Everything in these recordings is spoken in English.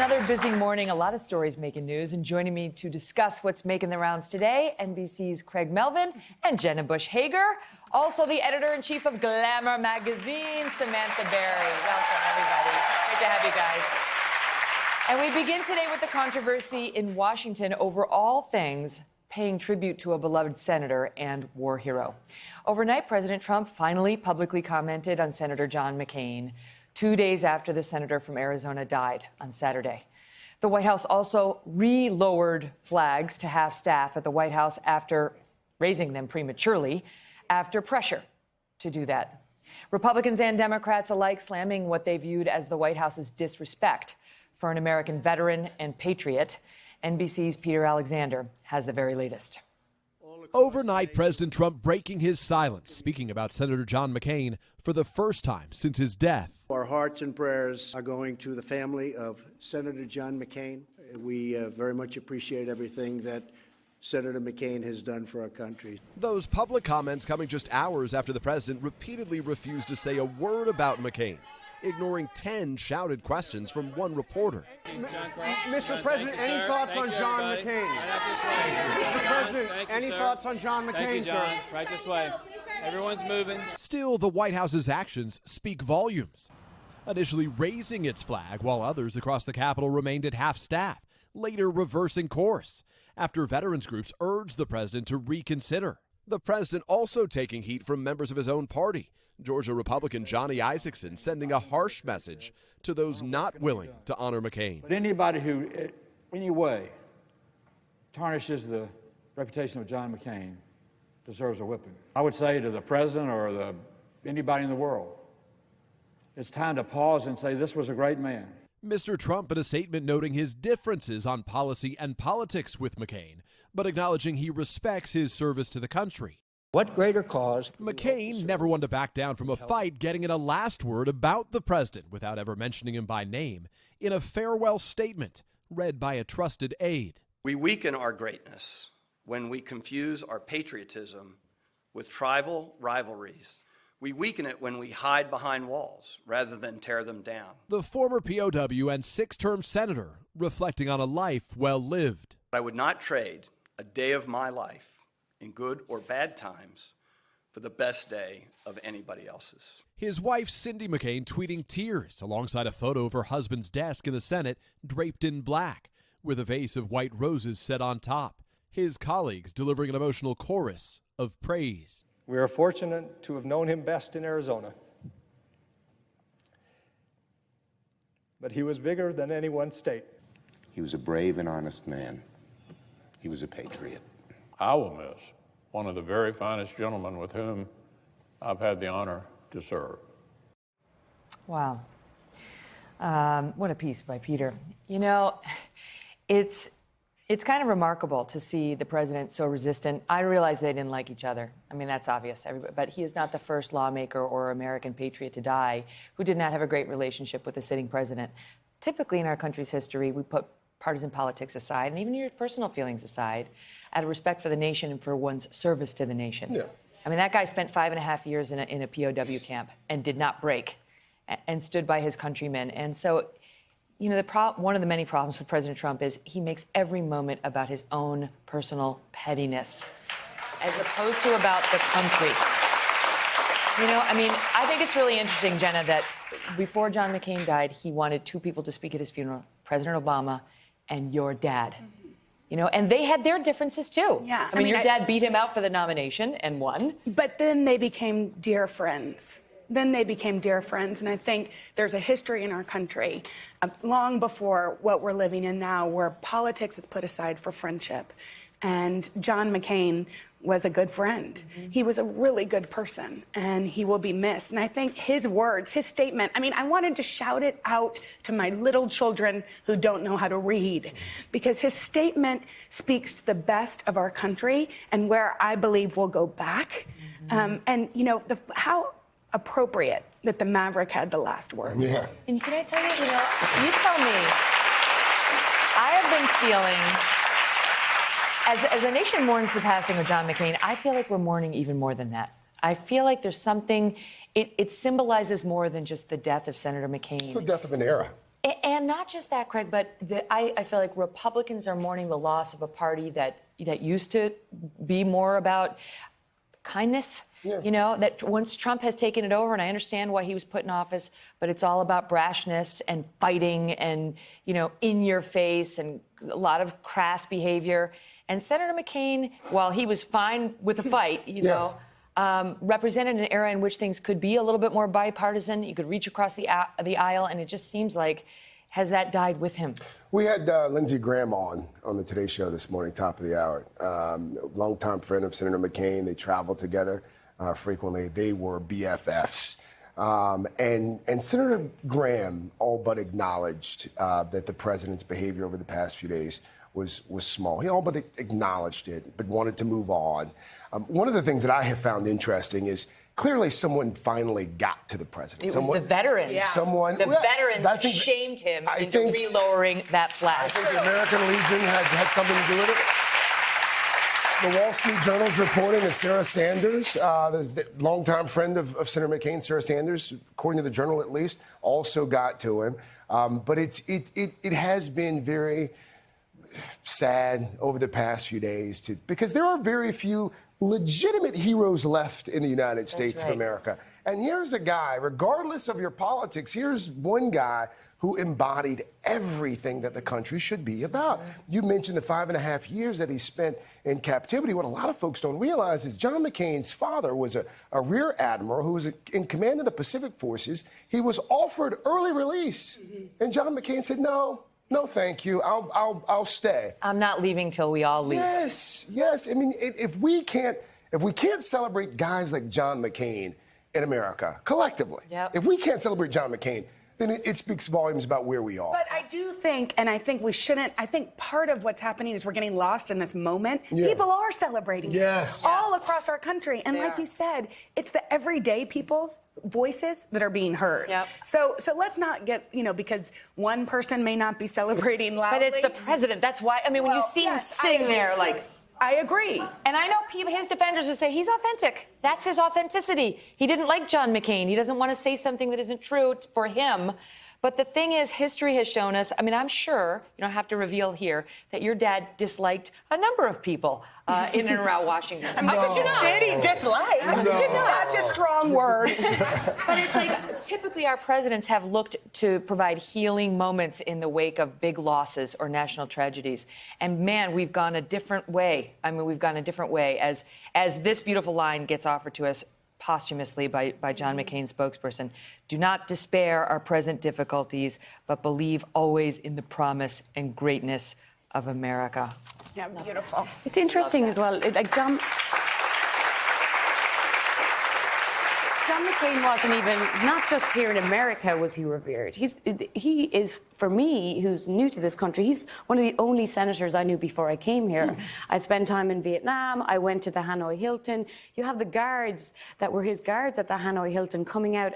another busy morning. A lot of stories making news. And joining me to discuss what's making the rounds today, NBC's Craig Melvin and Jenna Hager. Also, the editor-in-chief of Glamour Magazine, Samantha Barry. Welcome, everybody. Great to have you guys. And we begin today with the controversy in Washington over all things paying tribute to a beloved senator and war hero. Overnight, President Trump finally publicly commented on Senator John McCain, 2 days after the senator from Arizona died on Saturday. The White House also re-lowered flags to half staff at the White House after raising them prematurely, after pressure to do that. Republicans and Democrats alike slamming what they viewed as the White House's disrespect for an American veteran and patriot. NBC's Peter Alexander has the very latest. Overnight, President Trump breaking his silence, speaking about Senator John McCain for the first time since his death. Our hearts and prayers are going to the family of Senator John McCain. We very much appreciate everything that Senator McCain has done for our country. Those public comments coming just hours after the president repeatedly refused to say a word about McCain, ignoring 10 shouted questions from one reporter. Mr. President, any thoughts on John McCain? Mr. President, any thoughts on John McCain, sir? Right this way. Everyone's moving. Still, the White House's actions speak volumes. Initially raising its flag while others across the Capitol remained at half staff, later reversing course after veterans groups urged the president to reconsider. The president also taking heat from members of his own party. Georgia Republican Johnny Isakson sending a harsh message to those not willing to honor McCain. But anybody who, in any way, tarnishes the reputation of John McCain deserves a whipping. I would say to the president or anybody in the world, it's time to pause and say this was a great man. Mr. Trump in a statement noting his differences on policy and politics with McCain, but acknowledging he respects his service to the country. What greater cause? McCain never one to back down from a fight, getting in a last word about the president without ever mentioning him by name in a farewell statement read by a trusted aide. We weaken our greatness when we confuse our patriotism with tribal rivalries. We weaken it when we hide behind walls rather than tear them down. The former POW and six-term senator reflecting on a life well lived. I would not trade a day of my life, in good or bad times, for the best day of anybody else's. His wife, Cindy McCain, tweeting tears alongside a photo of her husband's desk in the Senate draped in black, with a vase of white roses set on top. His colleagues delivering an emotional chorus of praise. We are fortunate to have known him best in Arizona. But he was bigger than any one state. He was a brave and honest man. He was a patriot. I will miss one of the very finest gentlemen with whom I've had the honor to serve. Wow. What a piece by Peter. You know, it's kind of remarkable to see the president so resistant. I realize they didn't like each other. I mean, that's obvious. But he is not the first lawmaker or American patriot to die who did not have a great relationship with the sitting president. Typically in our country's history, we put partisan politics aside and even your personal feelings aside out of respect for the nation and for one's service to the nation. Yeah. I mean, that guy spent 5.5 years in a POW camp and did not break and stood by his countrymen. And so, you know, one of the many problems with President Trump is he makes every moment about his own personal pettiness as opposed to about the country. You know, I mean, I think it's really interesting, Jenna, that before John McCain died, he wanted two people to speak at his funeral, President Obama and your dad. You know, and they had their differences too. Yeah. I mean, your dad beat him out for the nomination and won. But then they became dear friends. And I think there's a history in our country, long before what we're living in now, where politics is put aside for friendship. And John McCain was a good friend. Mm-hmm. He was a really good person, and he will be missed. And I think his words, his statement, I mean, I wanted to shout it out to my little children who don't know how to read, because his statement speaks to the best of our country and where I believe we'll go back. Mm-hmm. And, you know, how appropriate that the Maverick had the last word. Yeah. And can I tell you, you know, you tell me, I have been feeling, as the nation mourns the passing of John McCain, I feel like we're mourning even more than that. I feel like there's something, it symbolizes more than just the death of Senator McCain. It's the death of an era. And not just that, Craig, but I feel like Republicans are mourning the loss of a party that used to be more about kindness. Yeah. You know, that once Trump has taken it over, and I understand why he was put in office, but it's all about brashness and fighting and, you know, in your face and a lot of crass behavior. And Senator McCain, while he was fine with the fight, you know, represented an era in which things could be a little bit more bipartisan. You could reach across the aisle, and it just seems like, has that died with him? We had Lindsey Graham on the Today Show this morning, top of the hour. Longtime friend of Senator McCain. They traveled together frequently. They were BFFs. And Senator Graham all but acknowledged that the president's behavior over the past few days was small. He all but acknowledged it, but wanted to move on. One of the things that I have found interesting is clearly someone finally got to the president. It was the veterans. Yeah. The veterans shamed him into re-lowering that flag. I think the American Legion had something to do with it. The Wall Street Journal is reporting that Sarah Sanders, the longtime friend of Senator McCain, Sarah Sanders, according to the Journal at least, also got to him. But it has been very sad over the past few days because there are very few legitimate heroes left in the United States of America. And here's a guy, regardless of your politics, here's one guy who embodied everything that the country should be about. You mentioned the 5.5 years that he spent in captivity. What a lot of folks don't realize is John McCain's father was a rear admiral who was in command of the Pacific Forces. He was offered early release. And John McCain said, no, thank you. I'll stay. I'm not leaving till we all leave. Yes. I mean, if we can't celebrate guys like John McCain in America collectively, if we can't celebrate John McCain, then it speaks volumes about where we are. But I do think, and I think we shouldn't, I think part of what's happening is we're getting lost in this moment. People are celebrating all across our country. And like you said, it's the everyday people's voices that are being heard. So let's not get, because one person may not be celebrating loudly. But it's the president. That's why, I mean, when you see him sitting there, like... I agree. And I know his defenders would say he's authentic. That's his authenticity. He didn't like John McCain. He doesn't want to say something that isn't true for him. But the thing is, history has shown us, I mean, I'm sure, you don't have to reveal here, that your dad disliked a number of people in and around Washington. How could you not? Did he dislike? How could you not? That's a strong word. But it's like, typically our presidents have looked to provide healing moments in the wake of big losses or national tragedies. And man, we've gone a different way. I mean, we've gone a different way as this beautiful line gets offered to us posthumously by John McCain's spokesperson. Do not despair our present difficulties, but believe always in the promise and greatness of America. Yeah, beautiful. It's interesting as well. John McCain wasn't even, not just here in America was he revered. He is, for me, who's new to this country, he's one of the only senators I knew before I came here. I spent time in Vietnam. I went to the Hanoi Hilton. You have the guards that were his guards at the Hanoi Hilton coming out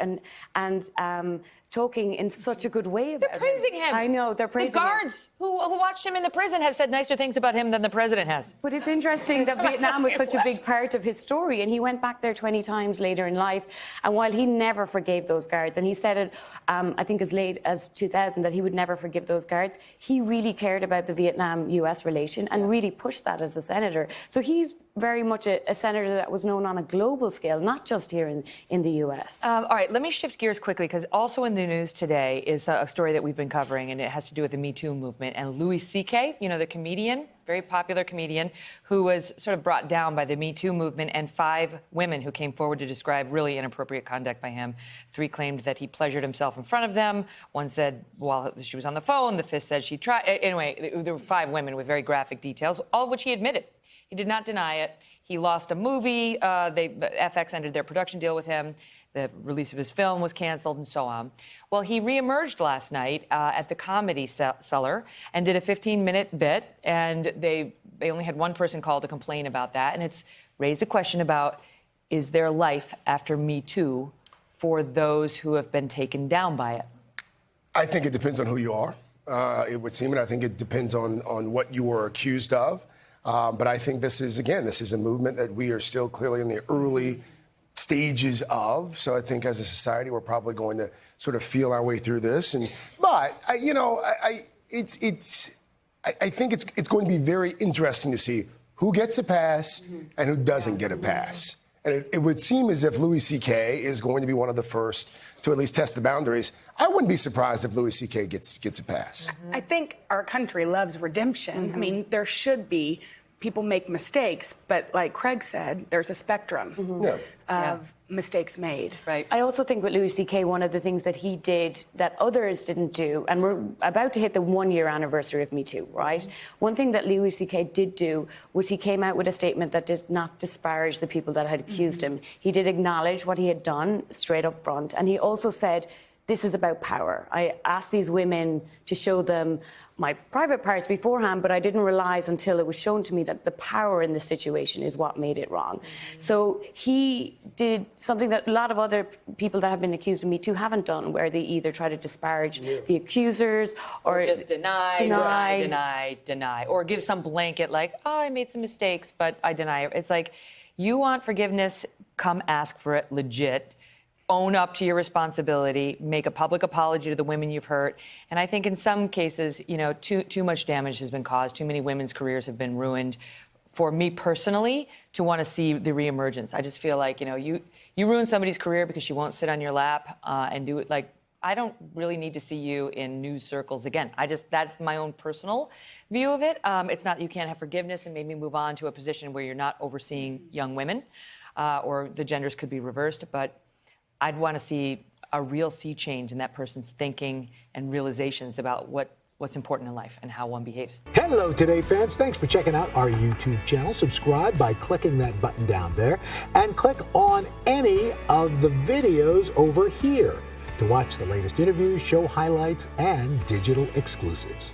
and talking in such a good way about him. They're praising him. I know, they're praising him. The guards who watched him in the prison have said nicer things about him than the president has. But it's interesting that Vietnam was such a big part of his story, and he went back there 20 times later in life. And while he never forgave those guards, and he said it, I think as late as 2000, that he would never forgive those guards, he really cared about the Vietnam-US relation and really pushed that as a senator. So he's very much a senator that was known on a global scale, not just here in the US. All right, let me shift gears quickly, because also in the news today is a story that we've been covering, and it has to do with the Me Too movement. And Louis C.K., the comedian, very popular comedian, who was sort of brought down by the Me Too movement, and 5 women who came forward to describe really inappropriate conduct by him. 3 claimed that he pleasured himself in front of them. 1 said while she was on the phone. The 5th said she tried. Anyway, there were 5 women with very graphic details, all of which he admitted. He did not deny it. He lost a movie. FX ended their production deal with him. The release of his film was canceled and so on. Well, he reemerged last night at the Comedy Cellar and did a 15-minute bit, and they only had 1 person call to complain about that, and it's raised a question about, is there life after Me Too for those who have been taken down by it? I think it depends on who you are, it would seem, and I think it depends on what you were accused of. But I think this is a movement that we are still clearly in the early stages of. So I think as a society, we're probably going to sort of feel our way through this. But I think it's going to be very interesting to see who gets a pass and who doesn't get a pass. And it would seem as if Louis C.K. is going to be one of the first to at least test the boundaries. I wouldn't be surprised if Louis C.K. gets a pass. I think our country loves redemption. I mean, there should be. People make mistakes, but like Craig said, there's a spectrum of mistakes made. Right. I also think with Louis C.K., one of the things that he did that others didn't do, and we're about to hit the 1-year anniversary of Me Too, right? One thing that Louis C.K. did do was he came out with a statement that did not disparage the people that had accused him. He did acknowledge what he had done straight up front, and he also said, this is about power. I asked these women to show them my private parts beforehand, but I didn't realize until it was shown to me that the power in the situation is what made it wrong. So he did something that a lot of other people that have been accused of Me Too haven't done, where they either try to disparage the accusers or just deny, or give some blanket like, oh, I made some mistakes, but I deny it. It's like, you want forgiveness, come ask for it legit. Own up to your responsibility, make a public apology to the women you've hurt. And I think in some cases, too much damage has been caused. Too many women's careers have been ruined. For me personally, to want to see the reemergence, I just feel like, you ruin somebody's career because she won't sit on your lap and do it. Like, I don't really need to see you in news circles again. That's my own personal view of it. It's not that you can't have forgiveness and maybe move on to a position where you're not overseeing young women, or the genders could be reversed, but I'd want to see a real sea change in that person's thinking and realizations about what's important in life and how one behaves. Hello, Today fans. Thanks for checking out our YouTube channel. Subscribe by clicking that button down there and click on any of the videos over here to watch the latest interviews, show highlights, and digital exclusives.